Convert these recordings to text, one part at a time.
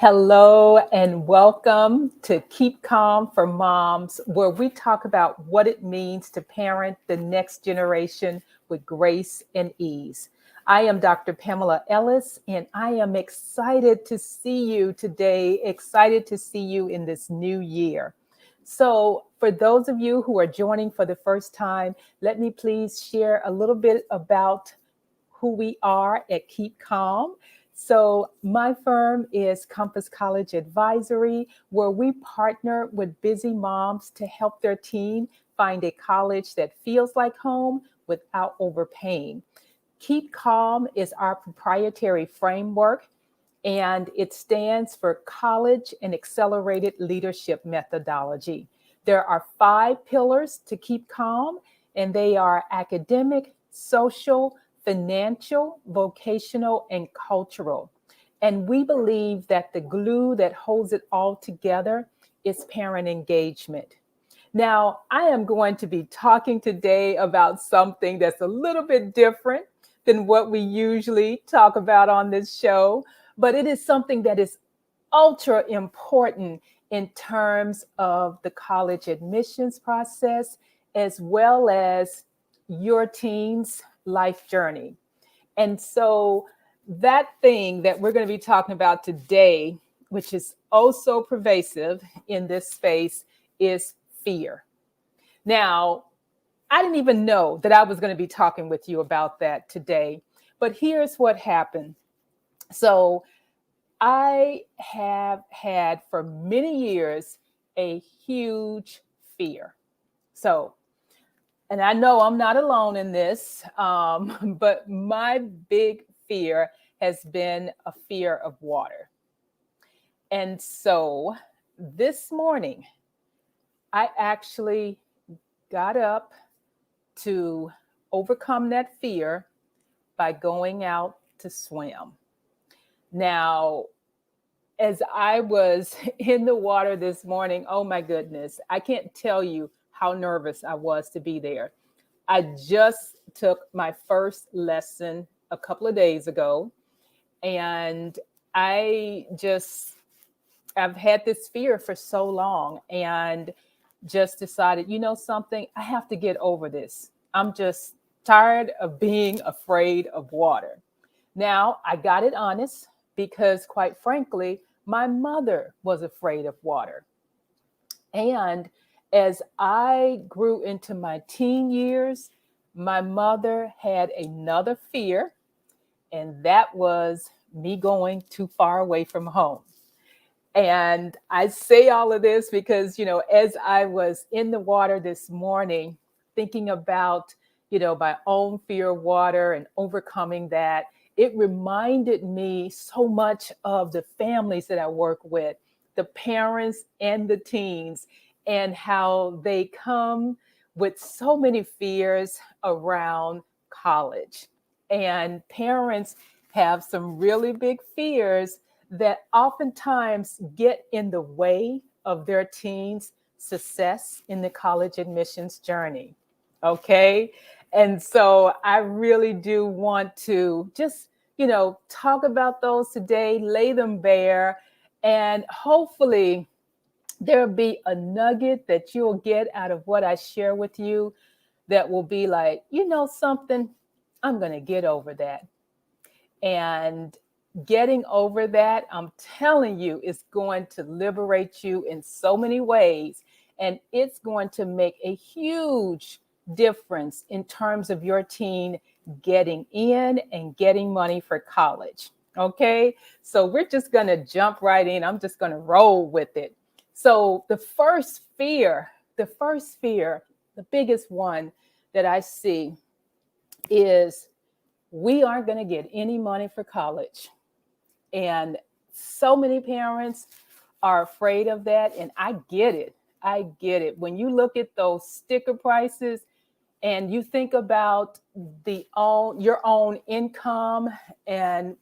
Hello and welcome to Keep Calm for Moms, where we talk about what it means to parent the next generation with grace and ease. I am Dr. Pamela Ellis, and I am excited to see you today, excited to see you in this new year. So, for those of you who are joining for the first time, let me please share a little bit about who we are at Keep Calm. So, my firm is Compass College Advisory, where we partner with busy moms to help their teen find a college that feels like home without overpaying. Keep Calm is our proprietary framework, and it stands for College and Accelerated Leadership Methodology. There are 5 pillars to keep calm, and they are academic, social, financial, vocational, and cultural. And we believe that the glue that holds it all together is parent engagement. Now, I am going to be talking today about something that's a little bit different than what we usually talk about on this show, but it is something that is ultra important in terms of the college admissions process, as well as your teen's life journey. And so, that thing that we're going to be talking about today, which is oh so pervasive in this space, is fear. Now, I didn't even know that I was going to be talking with you about that today, but here's what happened. So, I have had for many years a huge fear. So, and I know I'm not alone in this, but my big fear has been a fear of water. And so this morning, I actually got up to overcome that fear by going out to swim. Now, as I was in the water this morning, oh my goodness, I can't tell you how nervous I was to be there. I just took my first lesson a couple of days ago, and I just, I've had this fear for so long and just decided, you know something, I have to get over this. I'm just tired of being afraid of water. Now, I got it honest because, quite frankly, my mother was afraid of water. And as I grew into my teen years, my mother had another fear, and that was me going too far away from home. And I say all of this because, as I was in the water this morning, thinking about, my own fear of water and overcoming that, it reminded me so much of the families that I work with, the parents and the teens, and how they come with so many fears around college. And parents have some really big fears that oftentimes get in the way of their teens' success in the college admissions journey. Okay. And so I really do want to just, talk about those today, lay them bare, and hopefully there'll be a nugget that you'll get out of what I share with you that will be like, you know something, I'm going to get over that. And getting over that, I'm telling you, is going to liberate you in so many ways. And it's going to make a huge difference in terms of your teen getting in and getting money for college. Okay. So we're just going to jump right in. I'm just going to roll with it. So the first fear, the biggest one that I see is we aren't going to get any money for college. And so many parents are afraid of that. And I get it. I get it. When you look at those sticker prices and you think about your own income and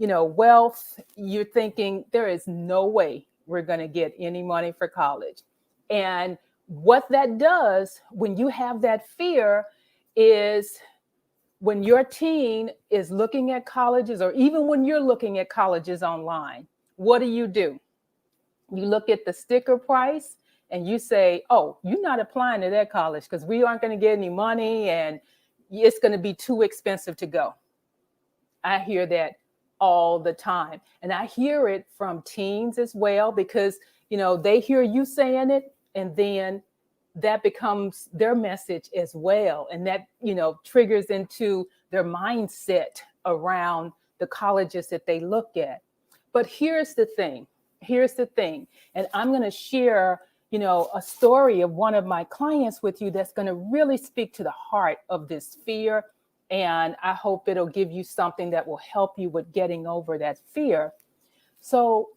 wealth, you're thinking there is no way we're going to get any money for college. And what that does when you have that fear is when your teen is looking at colleges, or even when you're looking at colleges online, what do? You look at the sticker price and you say, oh, you're not applying to that college because we aren't going to get any money and it's going to be too expensive to go. I hear that all the time. And I hear it from teens as well because, they hear you saying it and then that becomes their message as well. And that, triggers into their mindset around the colleges that they look at. But here's the thing. And I'm going to share, a story of one of my clients with you that's going to really speak to the heart of this fear. And I hope it'll give you something that will help you with getting over that fear. So,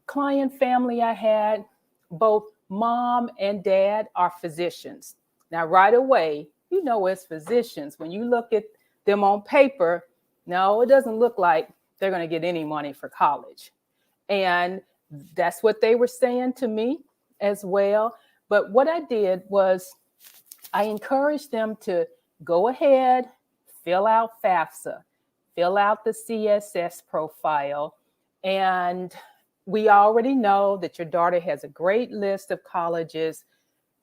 client family I had, both mom and dad are physicians. Now, right away, as physicians, when you look at them on paper, no, it doesn't look like they're going to get any money for college. And that's what they were saying to me as well. But what I did was I encouraged them to go ahead, fill out FAFSA, fill out the CSS profile, and we already know that your daughter has a great list of colleges.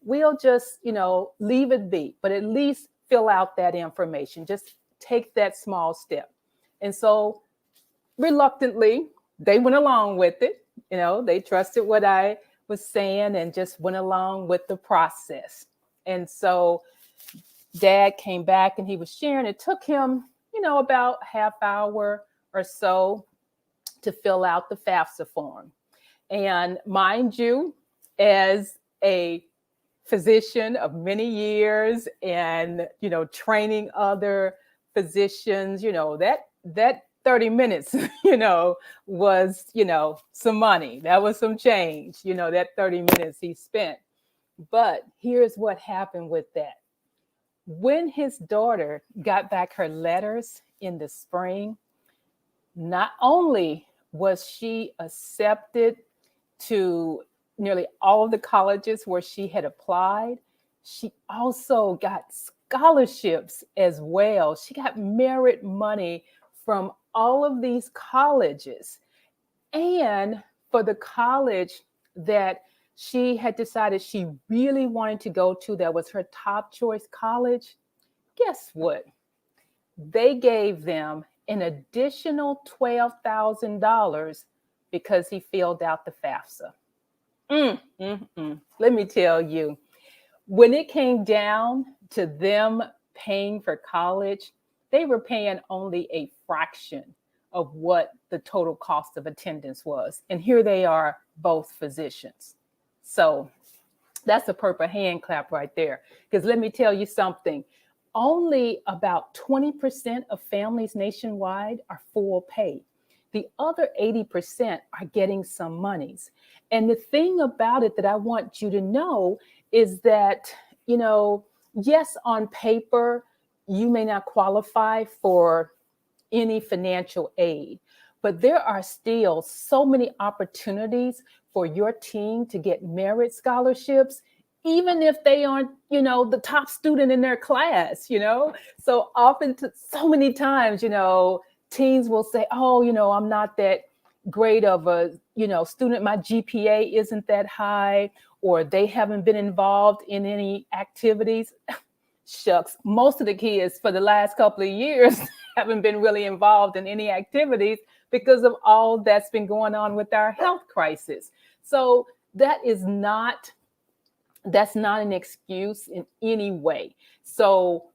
We'll just, leave it be, but at least fill out that information. Just take that small step. And so reluctantly, they went along with it. They trusted what I was saying and just went along with the process. And so dad came back and he was sharing. It took him, about half hour or so to fill out the FAFSA form. And mind you, as a physician of many years and, training other physicians, that 30 minutes, was, some money. That was some change, that 30 minutes he spent. But here's what happened with that. When his daughter got back her letters in the spring, not only was she accepted to nearly all of the colleges where she had applied, she also got scholarships as well. She got merit money from all of these colleges. And for the college that she had decided she really wanted to go to, that was her top choice college, guess what? They gave them an additional $12,000 because he filled out the FAFSA. Let me tell you, when it came down to them paying for college, they were paying only a fraction of what the total cost of attendance was. And here they are, both physicians. So that's a purple hand clap right there. Because let me tell you something. Only about 20% of families nationwide are full pay. The other 80% are getting some monies. And the thing about it that I want you to know is that, yes, on paper, you may not qualify for any financial aid, but there are still so many opportunities for your team to get merit scholarships, even if they aren't, the top student in their class, So so many times, teens will say, oh, I'm not that great of a, student. My GPA isn't that high, or they haven't been involved in any activities. Shucks, most of the kids for the last couple of years haven't been really involved in any activities because of all that's been going on with our health crisis. So that's not an excuse in any way. So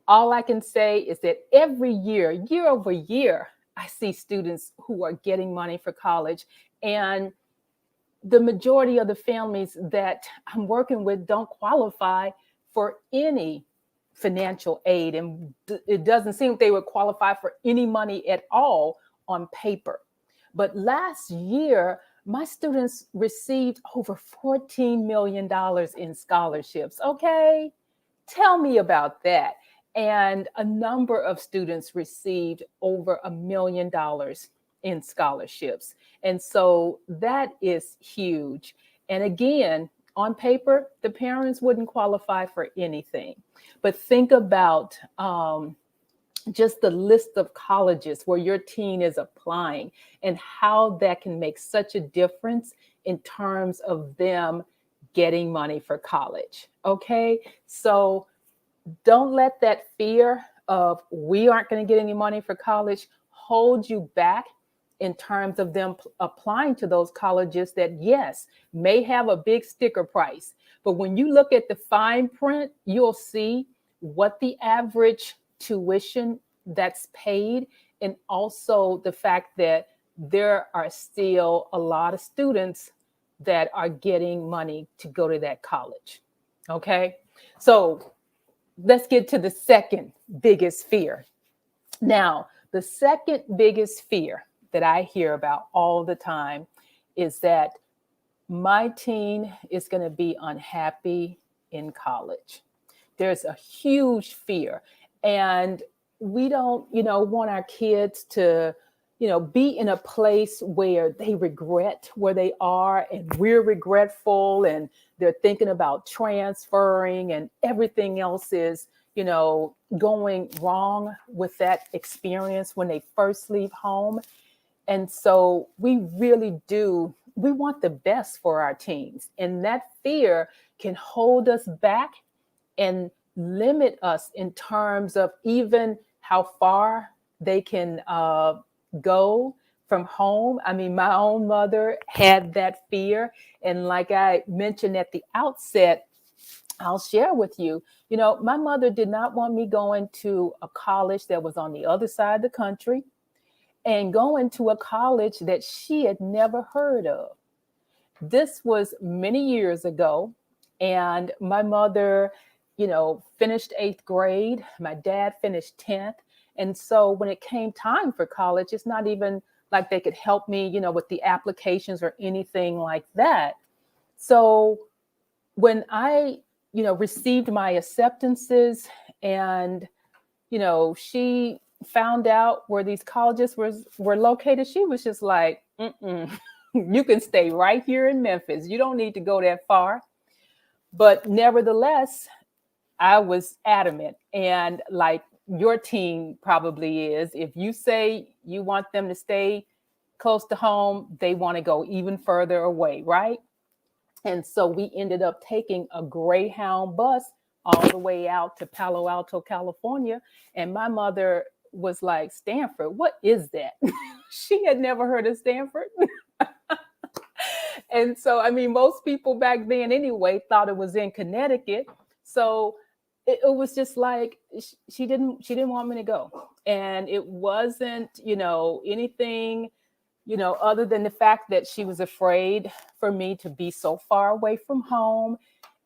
all I can say is that every year over year, I see students who are getting money for college. And the majority of the families that I'm working with don't qualify for any financial aid. And it doesn't seem they would qualify for any money at all on paper. But last year, my students received over $14 million in scholarships. Okay, tell me about that. And a number of students received over $1 million in scholarships. And so that is huge. And again, on paper, the parents wouldn't qualify for anything. But think about just the list of colleges where your teen is applying and how that can make such a difference in terms of them getting money for college. Okay. So don't let that fear of we aren't going to get any money for college hold you back in terms of them applying to those colleges that, yes, may have a big sticker price. But when you look at the fine print, you'll see what the average tuition that's paid, and also the fact that there are still a lot of students that are getting money to go to that college. Okay. So let's get to the second biggest fear. Now, the second biggest fear that I hear about all the time is that my teen is going to be unhappy in college. There's a huge fear. And we don't, want our kids to, be in a place where they regret where they are and we're regretful and they're thinking about transferring and everything else is, going wrong with that experience when they first leave home. And so we really do, we want the best for our teens. And that fear can hold us back and limit us in terms of even how far they can go from home. I mean, my own mother had that fear. And like I mentioned at the outset, I'll share with you, my mother did not want me going to a college that was on the other side of the country and going to a college that she had never heard of. This was many years ago. And my mother, finished eighth grade. My dad finished 10th. And so when it came time for college, it's not even like they could help me, with the applications or anything like that. So when I, received my acceptances and, she found out where these colleges were located, she was just like, mm-mm. You can stay right here in Memphis. You don't need to go that far. But nevertheless, I was adamant. And like your team probably is, if you say you want them to stay close to home, they want to go even further away, right? And so we ended up taking a Greyhound bus all the way out to Palo Alto, California. And my mother was like, Stanford, what is that? She had never heard of Stanford. And so, I mean, most people back then anyway thought it was in Connecticut. So it was just like she didn't want me to go. And it wasn't, anything, other than the fact that she was afraid for me to be so far away from home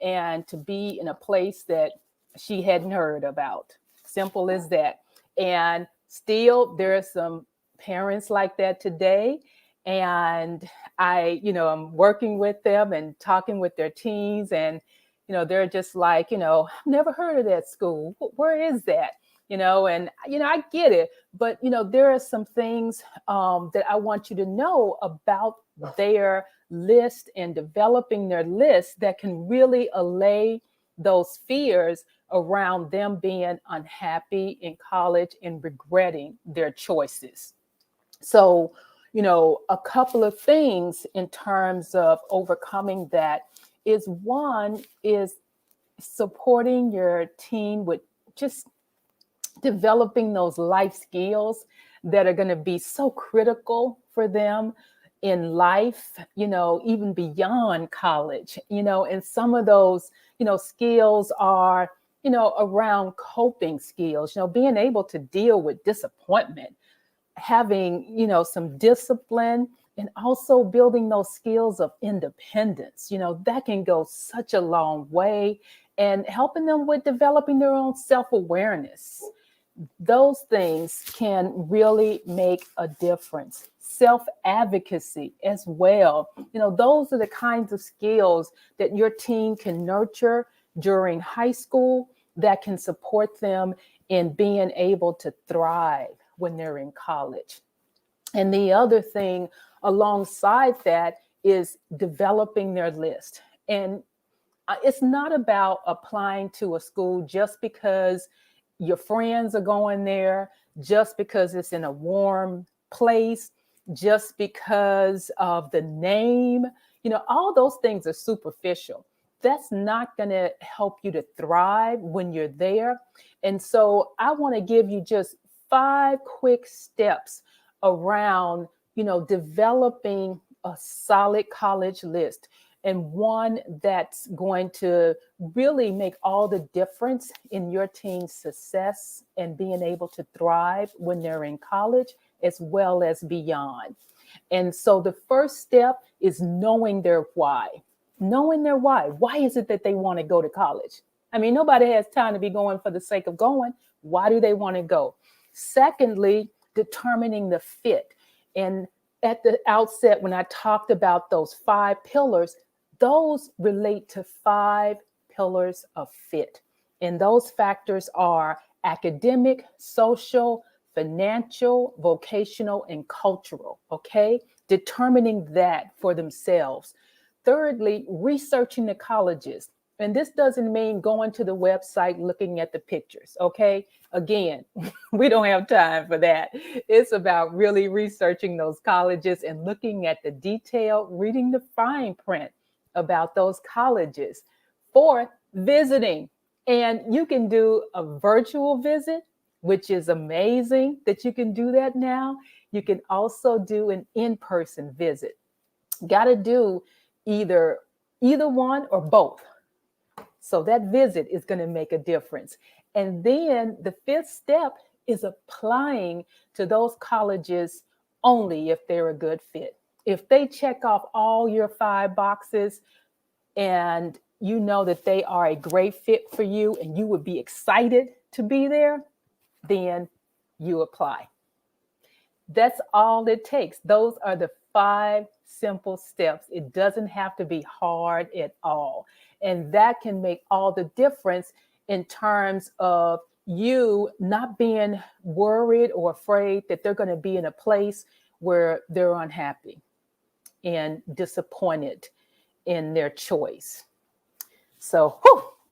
and to be in a place that she hadn't heard about. Simple as that. And still, there are some parents like that today. And I'm working with them and talking with their teens, and, they're just like, I've never heard of that school. Where is that? And, I get it. But, there are some things that I want you to know about their list and developing their list that can really allay those fears around them being unhappy in college and regretting their choices. So, a couple of things in terms of overcoming that is, one is supporting your teen with just developing those life skills that are going to be so critical for them in life, even beyond college, and some of those, skills are, around coping skills, being able to deal with disappointment, having, some discipline, and also building those skills of independence, that can go such a long way, and helping them with developing their own self-awareness. Those things can really make a difference. Self-advocacy as well. Those are the kinds of skills that your teen can nurture during high school that can support them in being able to thrive when they're in college. And the other thing alongside that is developing their list. And it's not about applying to a school just because your friends are going there just because it's in a warm place, just because of the name. All those things are superficial. That's not going to help you to thrive when you're there. And so I want to give you just 5 quick steps around, developing a solid college list, and one that's going to really make all the difference in your team's success and being able to thrive when they're in college as well as beyond. And so the first step is knowing their why. Knowing their why. Why is it that they want to go to college? I mean, nobody has time to be going for the sake of going. Why do they want to go? Secondly, determining the fit. And at the outset, when I talked about those 5 pillars, those relate to 5 pillars of fit. And those factors are academic, social, financial, vocational, and cultural. Okay. Determining that for themselves. Thirdly, researching the colleges. And this doesn't mean going to the website, looking at the pictures. Okay. Again, we don't have time for that. It's about really researching those colleges and looking at the detail, reading the fine print about those colleges. Fourth, visiting. And you can do a virtual visit, which is amazing that you can do that now. You can also do an in-person visit. Got to do either one or both. So that visit is going to make a difference. And then the fifth step is applying to those colleges only if they're a good fit. If they check off all your 5 boxes and you know that they are a great fit for you and you would be excited to be there, then you apply. That's all it takes. Those are the 5 simple steps. It doesn't have to be hard at all. And that can make all the difference in terms of you not being worried or afraid that they're going to be in a place where they're unhappy and disappointed in their choice. So,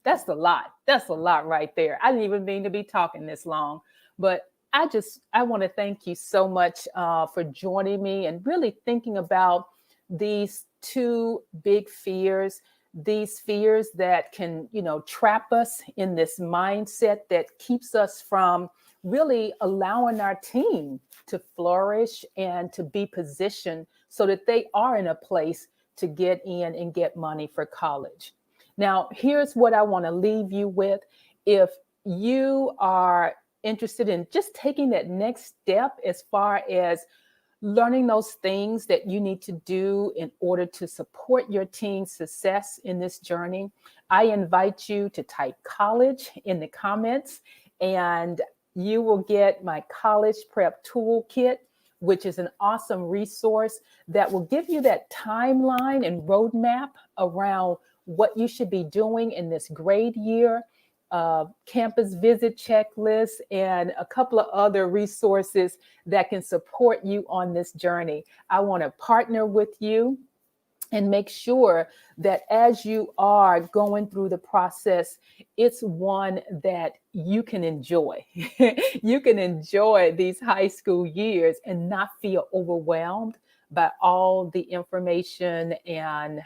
that's a lot. That's a lot right there. I didn't even mean to be talking this long, but I want to thank you so much for joining me and really thinking about these 2 big fears, these fears that can, trap us in this mindset that keeps us from really allowing our team to flourish and to be positioned so that they are in a place to get in and get money for college. Now, here's what I want to leave you with. If you are interested in just taking that next step as far as learning those things that you need to do in order to support your team's success in this journey, I invite you to type college in the comments and you will get my college prep toolkit, which is an awesome resource that will give you that timeline and roadmap around what you should be doing in this grade year, campus visit checklist, and a couple of other resources that can support you on this journey. I want to partner with you and make sure that as you are going through the process, it's one that you can enjoy. You can enjoy these high school years and not feel overwhelmed by all the information and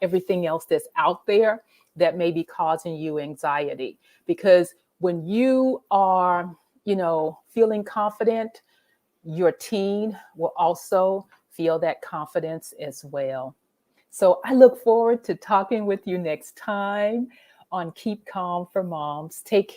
everything else that's out there that may be causing you anxiety. Because when you are, feeling confident, your teen will also feel that confidence as well. So I look forward to talking with you next time on Keep Calm for Moms. Take